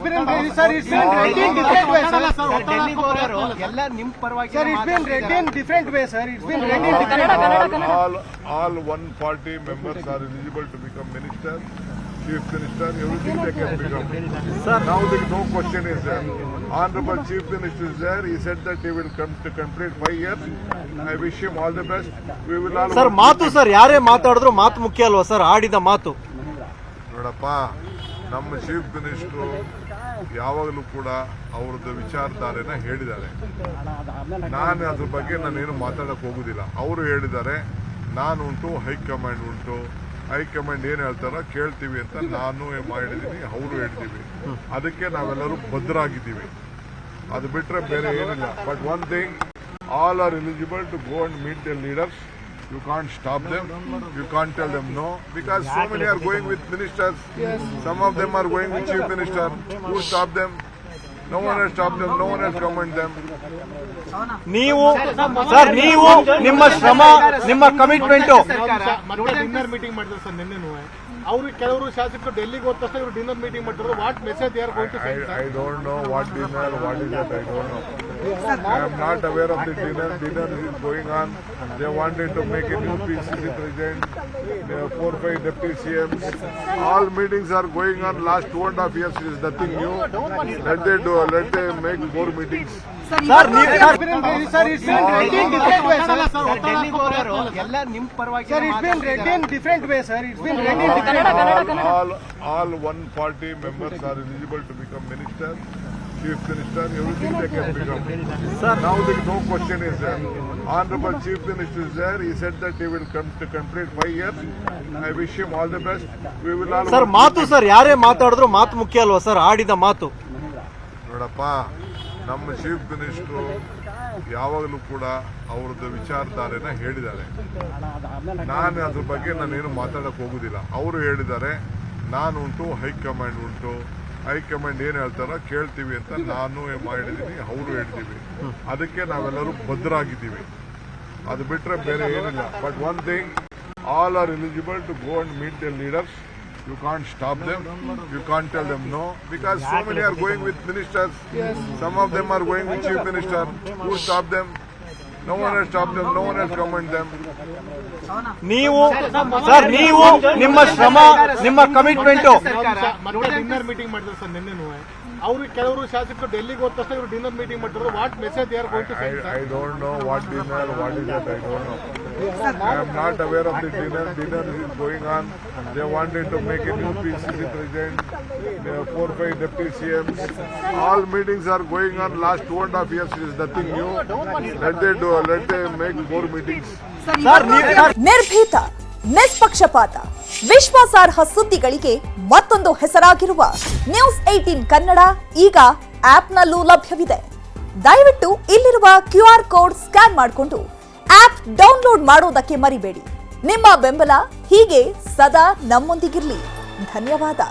Sir, it's been read in different ways, sir. ಎಲ್ಲ ನಿಮ್ಮ ಪರವಾಗಿ Sir, it's been read in different ways, sir. It's been read in different ways. All 140 members are eligible to become minister, chief minister, everything they can become. Sir, now the no question is there. Honorable Chief Minister is there. He said that he will come to complete 5 years. I wish him all the best. We will all. Sir ಮಾತು sir ಯಾರೇ ಮಾತಾಡಿದ್ರು ಮಾತು ಮುಖ್ಯ ಅಲ್ವಾ sir, ಆಡಿದ ಮಾತು. ನೋಡಪ್ಪ, ನಮ್ಮ ಚೀಫ್ ಮಿನಿಸ್ಟ್ರು ಯಾವಾಗಲೂ ಕೂಡ ಅವ್ರದ್ದು ವಿಚಾರಧಾರೆನ ಹೇಳಿದ್ದಾರೆ. ನಾನು ಅದ್ರ ಬಗ್ಗೆ ನಾನೇನು ಮಾತಾಡಕ್ಕೆ ಹೋಗುದಿಲ್ಲ. ಅವರು ಹೇಳಿದ್ದಾರೆ, ನಾನು ಉಂಟು, ಹೈಕಮಾಂಡ್ ಉಂಟು, ಹೈಕಮಾಂಡ್ ಏನು ಹೇಳ್ತಾರೋ ಕೇಳ್ತೀವಿ ಅಂತ ನಾನು ಮಾಡಿದ್ದೀನಿ, ಅವರು ಹೇಳ್ತೀವಿ. ಅದಕ್ಕೆ ನಾವೆಲ್ಲರೂ ಭದ್ರಾಗಿದ್ದೀವಿ. ಅದು ಬಿಟ್ಟರೆ ಬೇರೆ ಏನಿಲ್ಲ. But one thing, all are eligible to go and meet the leaders. You can't stop them. You can't tell them no, because so many are going with ministers. Some of them are going with chief minister. Who stop them? No one has stopped them. No one has commented them. ನೀವು sir, ನೀವು ನಿಮ್ಮ ಶ್ರಮ, ನಿಮ್ಮ commitment. Dinner meeting ಮಾಡಿದ್ರು sir ನಿನ್ನೆನೂ. ಅವರು ಕೆಲವರು ಶಾಸಕರು ಡೆಲ್ಲಿಗೆ ಹೋದ ತಕ್ಷಣ ಇವರು ಡಿನ್ನರ್ ಮೀಟಿಂಗ್ ಮಾಡಿದ್ರು. What message they are going to send? I don't know what dinner, what is that, I don't know. I am not aware of the dinner. Dinner is going on. They wanted to make a new PCC president, 4-5 deputy CMs. All meetings are going on last 2.5 years. It is nothing new. Let they make more meetings. Sir Sir, it's been read in different ways, sir. ಡೆಲ್ಲಿಗೆ ಹೋಗೋರು ಎಲ್ಲ ನಿಮ್ಮ ಪರವಾಗಿ Sir, it's been read in different ways, sir. It's been read in different ways. All 140 members are eligible to become minister, chief minister, everything they can become. Sir, now the no question is there. Honorable Chief Minister is there. He said that he will come to complete 5 years. I wish him all the best. We will all. Sir ಮಾತು sir ಯಾರೇ ಮಾತಾಡಿದ್ರು ಮಾತು ಮುಖ್ಯ ಅಲ್ವಾ sir, ಆಡಿದ ಮಾತು. ನೋಡಪ್ಪ, ನಮ್ಮ ಚೀಫ್ ಮಿನಿಸ್ಟ್ರು ಯಾವಾಗಲೂ ಕೂಡ ಅವ್ರದ್ದು ವಿಚಾರಧಾರೆನ ಹೇಳಿದ್ದಾರೆ. ನಾನು ಅದ್ರ ಬಗ್ಗೆ ನಾನೇನು ಮಾತಾಡಕ್ಕೆ ಹೋಗುದಿಲ್ಲ. ಅವರು ಹೇಳಿದ್ದಾರೆ, ನಾನು ಉಂಟು, ಹೈಕಮಾಂಡ್ ಉಂಟು, ಹೈಕಮಾಂಡ್ ಏನು ಹೇಳ್ತಾರೋ ಕೇಳ್ತೀವಿ ಅಂತ ನಾನು ಮಾಡಿದ್ದೀನಿ, ಅವರು ಹೇಳ್ತೀವಿ. ಅದಕ್ಕೆ ನಾವೆಲ್ಲರೂ ಭದ್ರಾಗಿದ್ದೀವಿ. ಅದು ಬಿಟ್ಟರೆ ಬೇರೆ ಏನಿಲ್ಲ. But one thing, all are eligible to go and meet the leaders. You can't stop them. You can't tell them no, because so many are going with ministers. Some of them are going with chief minister. Who stop them? No one has stopped them. No one has commented them. ನೀವು sir, ನೀವು ನಿಮ್ಮ ಶ್ರಮ, ನಿಮ್ಮ commitment. Dinner meeting ಮಾಡಿದ್ರು sir ನಿನ್ನೆನೂ. ಅವರು ಕೆಲವರು ಶಾಸಕರು ಡೆಲ್ಲಿಗೆ ಹೋದ ತಕ್ಷಣ ಇವರು ಡಿನ್ನರ್ ಮೀಟಿಂಗ್ ಮಾಡಿದ್ರು. What message they are going to send? I don't know what dinner, what is that, I don't know. I am not aware of the dinner. Dinner is going on. They wanted to make a new PCC president, 4-5 deputy CMs. All meetings are going on last 2.5 years. It is nothing new. Let they make more meetings. Sir ನಿರ್ಭೀತ, ನಿಷ್ಪಕ್ಷಪಾತ, ವಿಶ್ವಾಸಾರ್ಹ ಸುದ್ದಿಗಳಿಗೆ ಮತ್ತೊಂದು ಹೆಸರಾಗಿರುವ news 18 Kannada ಈಗ ಆಪ್ನಲ್ಲೂ ಲಭ್ಯವಿದೆ. ದಯವಿಟ್ಟು ಇಲ್ಲಿರುವ QR ಕೋಡ್ ಸ್ಕ್ಯಾನ್ ಮಾಡಿಕೊಂಡು ಆಪ್ ಡೌನ್ಲೋಡ್ ಮಾಡೋದಕ್ಕೆ ಮರಿಬೇಡಿ. ನಿಮ್ಮ ಬೆಂಬಲ ಹೀಗೆ ಸದಾ ನಮ್ಮೊಂದಿಗಿರಲಿ. ಧನ್ಯವಾದ.